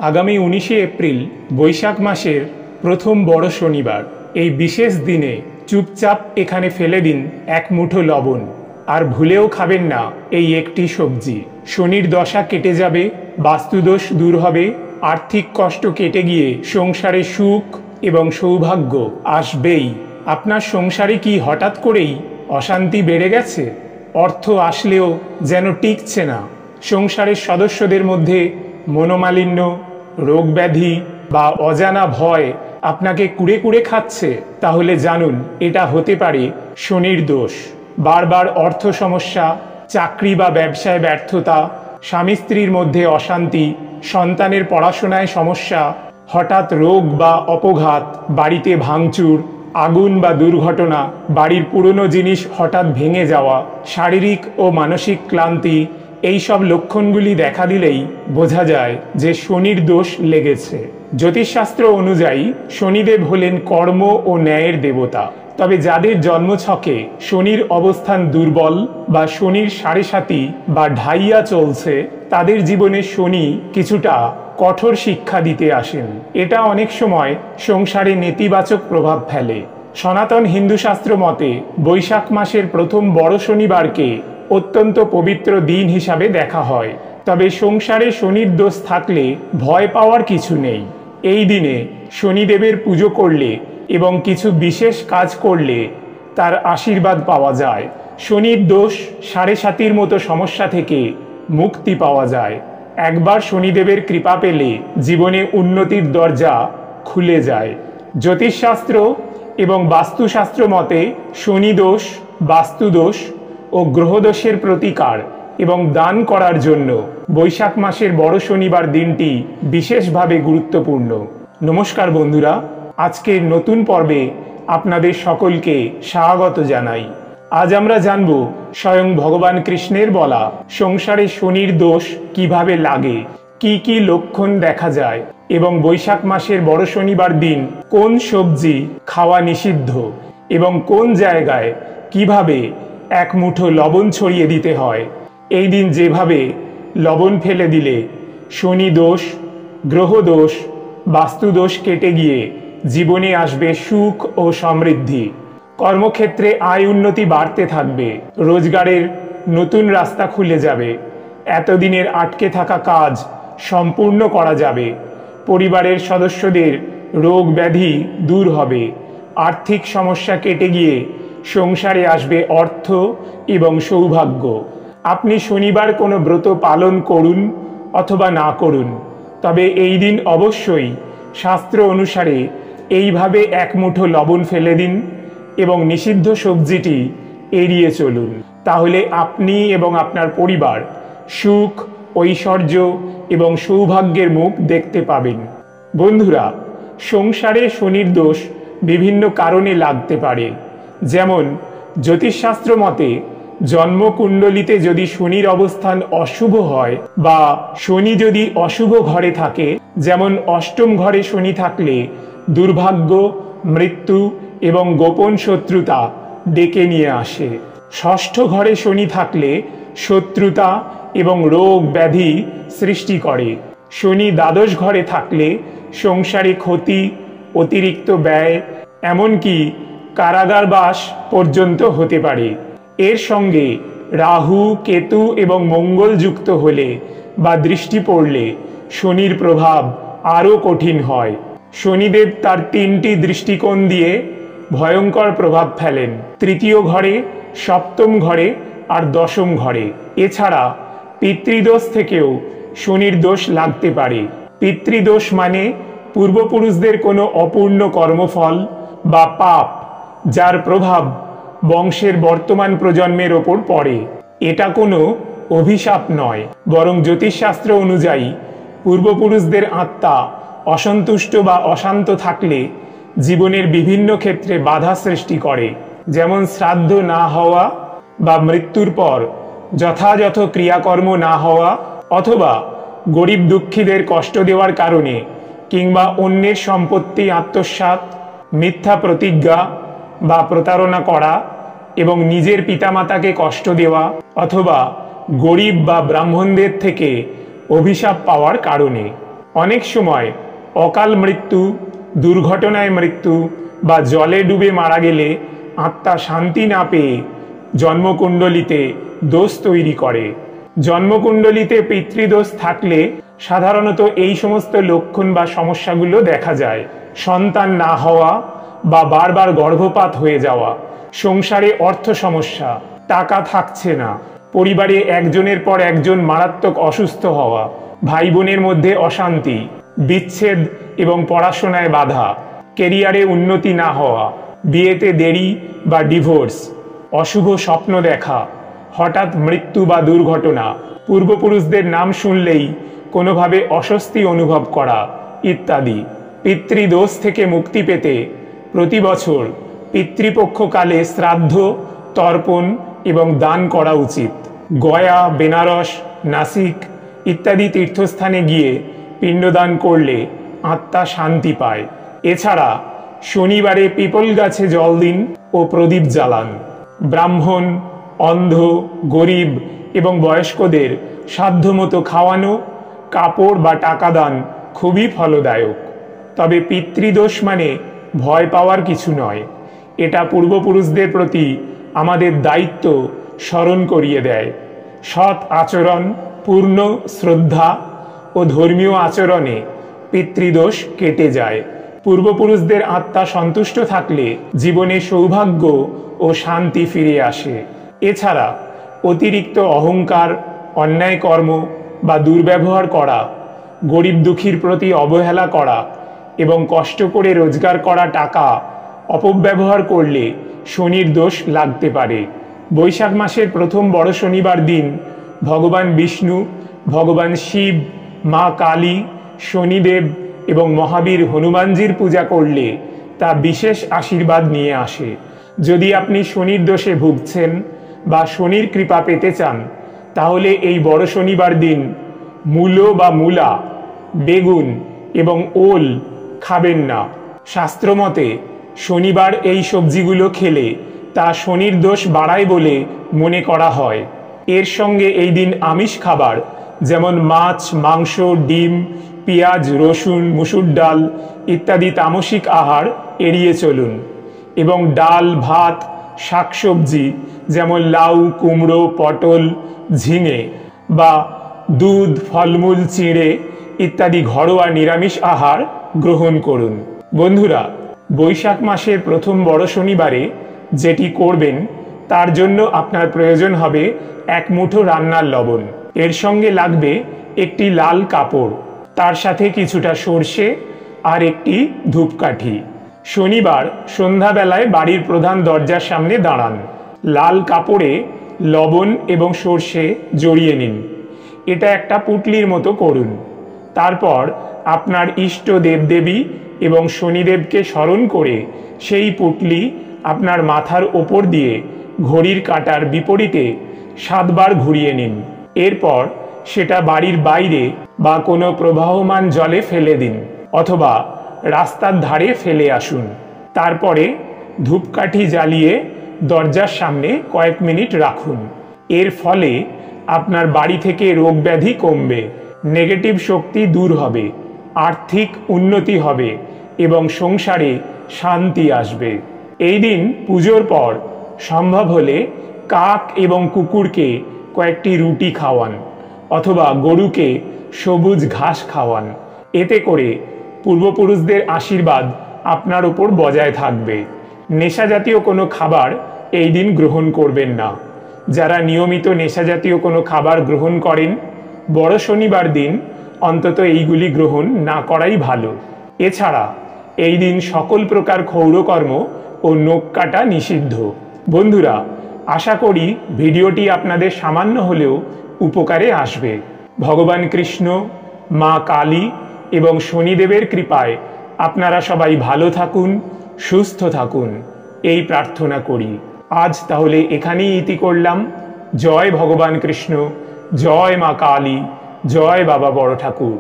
আগামী 19শে এপ্রিল বৈশাখ মাসের প্রথম বড় শনিবার। এই বিশেষ দিনে চুপচাপ এখানে ফেলে দিন এক মুঠো লবণ, আর ভুলেও খাবেন না এই একটি সবজি। শনির দশা কেটে যাবে, বাস্তুদোষ দূর হবে, আর্থিক কষ্ট কেটে গিয়ে সংসারে সুখ এবং সৌভাগ্য আসবেই। আপনার সংসারে কি হঠাৎ করেই অশান্তি বেড়ে গেছে? অর্থ আসলেও যেন টিকছে না। সংসারের সদস্যদের মধ্যে মনোমালিন্য, রোগ ব্যাধি বা অজানা ভয় আপনাকে কুড়ে কুড়ে খাচ্ছে? তাহলে জানুন, এটা হতে পারে শনির দোষ। বারবার অর্থ সমস্যা, চাকরি বা ব্যবসায় ব্যর্থতা, স্বামী স্ত্রীর মধ্যে অশান্তি, সন্তানের পড়াশোনায় সমস্যা, হঠাৎ রোগ বা অপঘাত, বাড়িতে ভাঙচুর, আগুন বা দুর্ঘটনা, বাড়ির পুরনো জিনিস হঠাৎ ভেঙে যাওয়া, শারীরিক ও মানসিক ক্লান্তি, এই সব লক্ষণগুলি দেখা দিলেই বোঝা যায় যে শনির দোষ লেগেছে। জ্যোতিষশাস্ত্র অনুযায়ী শনিদেব হলেন কর্ম ও ন্যায়ের দেবতা। তবে যাদের জন্মছকে শনির অবস্থান দুর্বল বা শনির সাড়ে সাতি বা ঢাইয়া চলছে, তাদের জীবনে শনি কিছুটা কঠোর শিক্ষা দিতে আসেন। এটা অনেক সময় সংসারে নেতিবাচক প্রভাব ফেলে। সনাতন হিন্দু শাস্ত্র মতে বৈশাখ মাসের প্রথম বড় শনিবারকে অত্যন্ত পবিত্র দিন হিসাবে দেখা হয়। তবে সংসারে শনির দোষ থাকলে ভয় পাওয়ার কিছু নেই। এই দিনে শনিদেবের পুজো করলে এবং কিছু বিশেষ কাজ করলে তার আশীর্বাদ পাওয়া যায়। শনির দোষ সাড়ে সাতির মতো সমস্যা থেকে মুক্তি পাওয়া যায়। একবার শনিদেবের কৃপা পেলে জীবনে উন্নতির দরজা খুলে যায়। জ্যোতিষশাস্ত্র এবং বাস্তুশাস্ত্র মতে শনি দোষ, বাস্তুদোষ ও গ্রহদোষের প্রতিকার এবং দান করার জন্য বৈশাখ মাসের বড় শনিবার দিনটি বিশেষভাবে গুরুত্বপূর্ণ। নমস্কার বন্ধুরা, আজকের নতুন পর্বে আপনাদের সকলকে স্বাগত জানাই। আজ আমরা জানব স্বয়ং ভগবান কৃষ্ণের বলা সংসারে শনির দোষ কিভাবে লাগে, কি কি লক্ষণ দেখা যায় এবং বৈশাখ মাসের বড় শনিবার দিন কোন সবজি খাওয়া নিষিদ্ধ এবং কোন জায়গায় কিভাবে এক মুঠো লবণ ছড়িয়ে দিতে হয়। এই দিন যেভাবে লবণ ফেলে দিলে শনি দোষ, গ্রহদোষ, বাস্তুদোষ কেটে গিয়ে জীবনে আসবে সুখ ও সমৃদ্ধি। কর্মক্ষেত্রে আয় উন্নতি বাড়তে থাকবে, রোজগারের নতুন রাস্তা খুলে যাবে, এতদিনের আটকে থাকা কাজ সম্পূর্ণ করা যাবে, পরিবারের সদস্যদের রোগ ব্যাধি দূর হবে, আর্থিক সমস্যা কেটে গিয়ে সংসারে আসবে অর্থ এবং সৌভাগ্য। আপনি শনিবার কোনো ব্রত পালন করুন অথবা না করুন, তবে এই দিন অবশ্যই শাস্ত্র অনুসারে এইভাবে এক মুঠো লবণ ফেলে দিন এবং নিষিদ্ধ সবজিটি এড়িয়ে চলুন। তাহলে আপনি এবং আপনার পরিবার সুখ, ঐশ্বর্য এবং সৌভাগ্যের মুখ দেখতে পাবেন। বন্ধুরা, সংসারে শনির দোষ বিভিন্ন কারণে লাগতে পারে। যেমন জ্যোতিষশাস্ত্র মতে জন্মকুণ্ডলিতে যদি শনির অবস্থান অশুভ হয় বা শনি যদি অশুভ ঘরে থাকে, যেমন অষ্টম ঘরে শনি থাকলে দুর্ভাগ্য, মৃত্যু এবং গোপন শত্রুতা ডেকে নিয়ে আসে। ষষ্ঠ ঘরে শনি থাকলে শত্রুতা এবং রোগ ব্যাধি সৃষ্টি করে। শনি দ্বাদশ ঘরে থাকলে সংসারে ক্ষতি, অতিরিক্ত ব্যয়, এমনকি কারাগারবাস পর্যন্ত হতে পারে। এর সঙ্গে রাহু, কেতু এবং মঙ্গল যুক্ত হলে বা দৃষ্টি পড়লে শনির প্রভাব আরও কঠিন হয়। শনিদেব তার 3টি দৃষ্টিকোণ দিয়ে ভয়ঙ্কর প্রভাব ফেলেন: তৃতীয় ঘরে, সপ্তম ঘরে আর দশম ঘরে। এছাড়া পিতৃদোষ থেকেও শনির দোষ লাগতে পারে। পিতৃদোষ মানে পূর্বপুরুষদের কোনো অপূর্ণ কর্মফল বা পাপ, যার প্রভাব বংশের বর্তমান প্রজন্মের ওপর পড়ে। এটা কোনো অভিশাপ নয়, বরং জ্যোতিষশাস্ত্র অনুযায়ী পূর্বপুরুষদের আত্মা অসন্তুষ্ট বা অশান্ত থাকলে জীবনের বিভিন্ন ক্ষেত্রে বাধা সৃষ্টি করে। যেমন শ্রাদ্ধ না হওয়া বা মৃত্যুর পর যথাযথ ক্রিয়াকর্ম না হওয়া, অথবা গরিব দুঃখীদের কষ্ট দেওয়ার কারণে, কিংবা অন্যের সম্পত্তি আত্মসাৎ, মিথ্যা প্রতিজ্ঞা বা প্রতারণা করা এবং নিজের পিতামাতাকে কষ্ট দেওয়া, অথবা গরিব বা ব্রাহ্মণদের থেকে অভিশাপ পাওয়ার কারণে। অনেক সময় অকাল মৃত্যু, দুর্ঘটনায় মৃত্যু বা জলে ডুবে মারা গেলে আত্মা শান্তি না পেয়ে জন্মকুণ্ডলিতে দোষ তৈরি করে। জন্মকুণ্ডলিতে পিতৃদোষ থাকলে সাধারণত এই সমস্ত লক্ষণ বা সমস্যাগুলো দেখা যায়। সন্তান না হওয়া বা বারবার গর্ভপাত হয়ে যাওয়া, সংসারে অর্থ সমস্যা, টাকা থাকছে না, পরিবারে একজনের পর একজন মারাত্মক অসুস্থ হওয়া, ভাই বোনের মধ্যে অশান্তি, বিচ্ছেদ এবং পড়াশোনায় বাধা, কেরিয়ারে উন্নতি না হওয়া, বিয়েতে দেরি বা ডিভোর্স, অশুভ স্বপ্ন দেখা, হঠাৎ মৃত্যু বা দুর্ঘটনা, পূর্বপুরুষদের নাম শুনলেই কোনোভাবে অস্বস্তি অনুভব করা ইত্যাদি। পিতৃদোষ থেকে মুক্তি পেতে প্রতি বছর পিতৃপক্ষকালে শ্রাদ্ধ, তর্পণ এবং দান করা উচিত। গয়া, বেনারস, নাসিক ইত্যাদি তীর্থস্থানে গিয়ে পিণ্ডদান করলে আত্মা শান্তি পায়। এছাড়া শনিবারে পিপল গাছে জল দিন ও প্রদীপ জ্বালান। ব্রাহ্মণ, অন্ধ, গরিব এবং বয়স্কদের সাধ্যমতো খাওয়ানো, কাপড় বা টাকা দান খুবই ফলদায়ক। তবে পিতৃদোষ মানে ভয় পাওয়ার কিছু নয়, এটা পূর্বপুরুষদের প্রতি আমাদের দায়িত্ব স্মরণ করিয়ে দেয়। সৎ আচরণ, পূর্ণ শ্রদ্ধা ও ধর্মীয় আচরণে পিতৃদোষ কেটে যায়। পূর্বপুরুষদের আত্মা সন্তুষ্ট থাকলে জীবনে সৌভাগ্য ও শান্তি ফিরে আসে। এছাড়া অতিরিক্ত অহংকার, অন্যায় কর্ম বা দুর্ব্যবহার করা, গরিব দুঃখীর প্রতি অবহেলা করা এবং কষ্ট করে রোজগার করা টাকা অপব্যবহার করলে শনির দোষ লাগতে পারে। বৈশাখ মাসের প্রথম বড় শনিবার দিন ভগবান বিষ্ণু, ভগবান শিব, মা কালী, শনিদেব এবং মহাবীর হনুমানজির পূজা করলে তা বিশেষ আশীর্বাদ নিয়ে আসে। যদি আপনি শনির দোষে ভুগছেন বা শনির কৃপা পেতে চান, তাহলে এই বড় শনিবার দিন মূলো বা মূলা, বেগুন এবং ওল খাবেন না। শাস্ত্রমতে শনিবার এই সবজিগুলো খেলে তা শনির দোষ বাড়ায় বলে মনে করা হয়। এর সঙ্গে এই দিন আমিষ খাবার যেমন মাছ, মাংস, ডিম, পেঁয়াজ, রসুন, মুসুর ডাল ইত্যাদি তামসিক আহার এড়িয়ে চলুন এবং ডাল, ভাত, শাকসবজি যেমন লাউ, কুমড়ো, পটল, ঝিঙে বা দুধ, ফলমূল, চিঁড়ে ইত্যাদি ঘরোয়া নিরামিষ আহার গ্রহণ করুন। বন্ধুরা, বৈশাখ মাসের প্রথম বড় শনিবারে যেটি করবেন তার জন্য আপনার প্রয়োজন হবে 1 মুঠো রান্নার লবণ। এর সঙ্গে লাগবে একটি লাল কাপড়, তার সাথে কিছুটা সর্ষে আর একটি ধূপকাঠি। শনিবার সন্ধ্যাবেলায় বাড়ির প্রধান দরজার সামনে দাঁড়ান। লাল কাপড়ে লবণ এবং সর্ষে জড়িয়ে নিন। এটা একটা পুঁটলির মতো করুন। তারপর আপনার ইষ্ট দেবদেবী এবং শনিদেবকে স্মরণ করে সেই পুঁটলি আপনার মাথার ওপর দিয়ে ঘড়ির কাঁটার বিপরীতে 7 বার ঘুরিয়ে নিন। এরপর সেটা বাড়ির বাইরে বা কোনো প্রবাহমান জলে ফেলে দিন অথবা রাস্তার ধারে ফেলে আসুন। তারপরে ধূপকাঠি জ্বালিয়ে দরজার সামনে কয়েক মিনিট রাখুন। এর ফলে আপনার বাড়ি থেকে রোগ ব্যাধি কমবে, নেগেটিভ শক্তি দূর হবে, আর্থিক উন্নতি হবে এবং সংসারে শান্তি আসবে। এই দিন পুজোর পর সম্ভব হলে কাক এবং কুকুরকে কয়েকটি রুটি খাওয়ান অথবা গরুকে সবুজ ঘাস খাওয়ান। এতে করে পূর্বপুরুষদের আশীর্বাদ আপনার উপর বজায় থাকবে। নেশাজাতীয় কোনো খাবার এই দিন গ্রহণ করবেন না। যারা নিয়মিত নেশাজাতীয় কোনো খাবার গ্রহণ করেন, বড় শনিবার দিন অন্তত এইগুলি গ্রহণ না করাই ভালো। এছাড়া এই দিন সকল প্রকার ক্ষৌরকর্ম ও নখ কাটা নিষিদ্ধ। বন্ধুরা, আশা করি ভিডিওটি আপনাদের সামান্য হলেও উপকারে আসবে। ভগবান কৃষ্ণ, মা কালী এবং শনিদেবের কৃপায় আপনারা সবাই ভালো থাকুন, সুস্থ থাকুন, এই প্রার্থনা করি। আজ তাহলে এখানেই ইতি করলাম। জয় ভগবান কৃষ্ণ, জয় মা কালী, জয় বাবা বড় ঠাকুর।